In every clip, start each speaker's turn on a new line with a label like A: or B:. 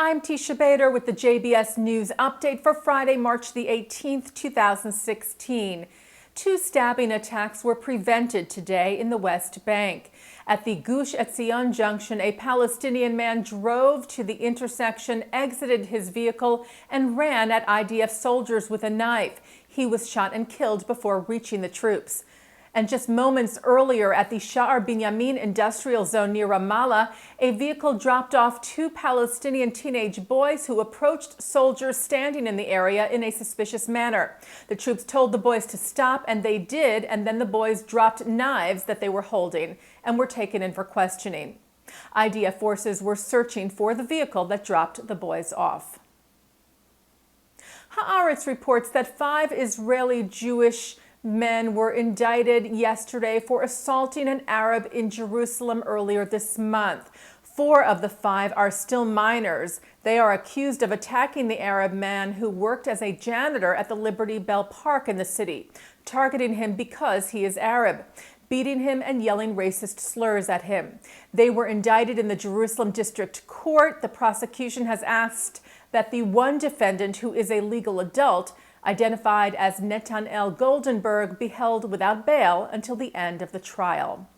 A: I'm Teisha Bader with the JBS News Update for Friday, March the 18th, 2016. Two stabbing attacks were prevented today in the West Bank. At the Gush Etzion junction, a Palestinian man drove to the intersection, exited his vehicle, and ran at IDF soldiers with a knife. He was shot and killed before reaching the troops. And just moments earlier at the Sha'ar Binyamin industrial zone near Ramallah, a vehicle dropped off two Palestinian teenage boys who approached soldiers standing in the area in a suspicious manner. The troops told the boys to stop, and they did, and then the boys dropped knives that they were holding and were taken in for questioning. IDF forces were searching for the vehicle that dropped the boys off. Haaretz reports that 5 Israeli Jewish men were indicted yesterday for assaulting an Arab in Jerusalem earlier this month. 4 of the 5 are still minors. They are accused of attacking the Arab man who worked as a janitor at the Liberty Bell Park in the city, targeting him because he is Arab, beating him and yelling racist slurs at him. They were indicted in the Jerusalem District Court. The prosecution has asked that the one defendant, who is a legal adult, identified as Netanel Goldenberg, be held without bail until the end of the trial.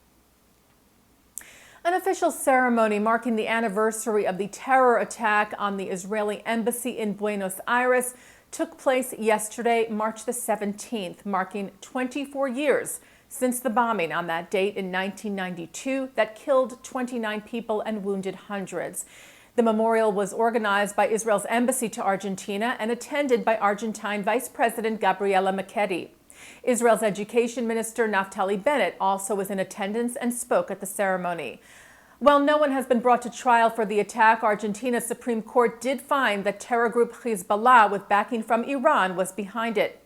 A: An official ceremony marking the anniversary of the terror attack on the Israeli embassy in Buenos Aires took place yesterday, March the 17th, marking 24 years since the bombing on that date in 1992 that killed 29 people and wounded hundreds. The memorial was organized by Israel's embassy to Argentina and attended by Argentine Vice President Gabriela Michetti. Israel's Education Minister Naftali Bennett also was in attendance and spoke at the ceremony. While no one has been brought to trial for the attack, Argentina's Supreme Court did find that terror group Hezbollah, with backing from Iran, was behind it.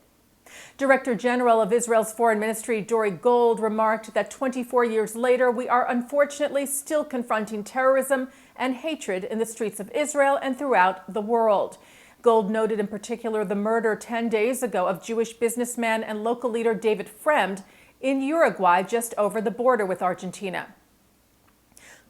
A: Director General of Israel's Foreign Ministry, Dori Gold, remarked that 24 years later, we are unfortunately still confronting terrorism and hatred in the streets of Israel and throughout the world. Gold noted in particular the murder 10 days ago of Jewish businessman and local leader David Fremd in Uruguay, just over the border with Argentina.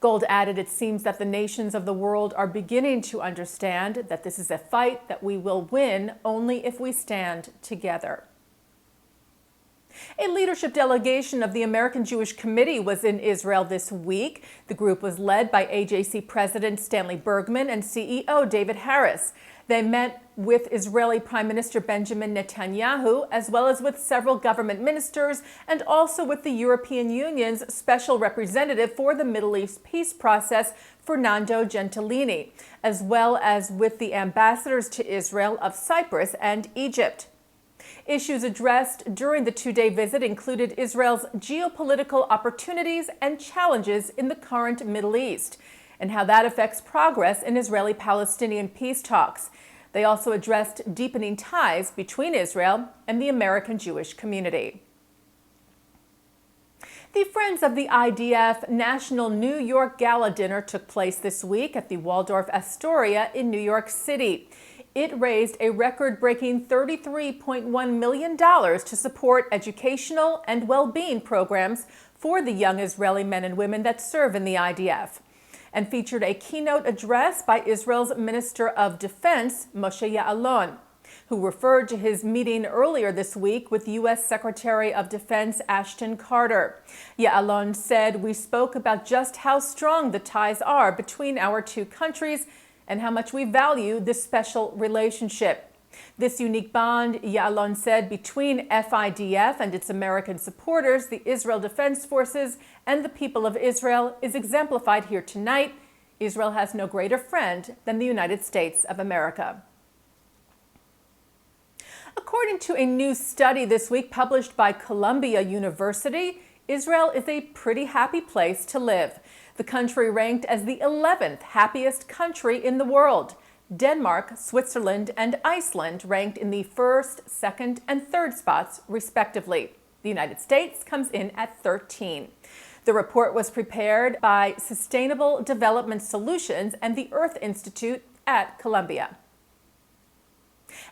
A: Gold added, it seems that the nations of the world are beginning to understand that this is a fight that we will win only if we stand together. A leadership delegation of the American Jewish Committee was in Israel this week. The group was led by AJC President Stanley Bergman and CEO David Harris. They met with Israeli Prime Minister Benjamin Netanyahu, as well as with several government ministers, and also with the European Union's Special Representative for the Middle East peace process, Fernando Gentilini, as well as with the ambassadors to Israel of Cyprus and Egypt. Issues addressed during the 2-day visit included Israel's geopolitical opportunities and challenges in the current Middle East, and how that affects progress in Israeli-Palestinian peace talks. They also addressed deepening ties between Israel and the American Jewish community. The Friends of the IDF National New York Gala Dinner took place this week at the Waldorf Astoria in New York City. It raised a record-breaking $33.1 million to support educational and well-being programs for the young Israeli men and women that serve in the IDF, and featured a keynote address by Israel's Minister of Defense, Moshe Ya'alon, who referred to his meeting earlier this week with U.S. Secretary of Defense Ashton Carter. Ya'alon said, "We spoke about just how strong the ties are between our two countries and how much we value this special relationship. This unique bond," Ya'alon said, "between FIDF and its American supporters, the Israel Defense Forces, and the people of Israel is exemplified here tonight. Israel has no greater friend than the United States of America." According to a new study this week published by Columbia University, Israel is a pretty happy place to live. The country ranked as the 11th happiest country in the world. Denmark, Switzerland, and Iceland ranked in the first, second, and third spots, respectively. The United States comes in at 13. The report was prepared by Sustainable Development Solutions and the Earth Institute at Columbia.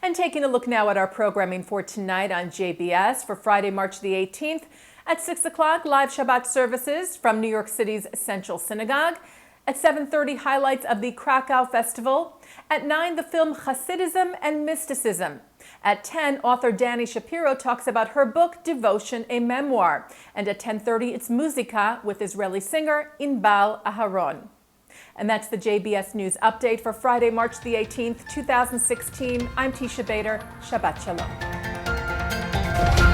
A: And taking a look now at our programming for tonight on JBS for Friday, March the 18th. At 6 o'clock, live Shabbat services from New York City's Central Synagogue. At 7:30, highlights of the Krakow Festival. At 9, the film Hasidism and Mysticism. At 10, author Dani Shapiro talks about her book, Devotion, a Memoir. And at 10:30, it's Musica with Israeli singer Inbal Aharon. And that's the JBS News Update for Friday, March the 18th, 2016. I'm Teisha Bader. Shabbat Shalom.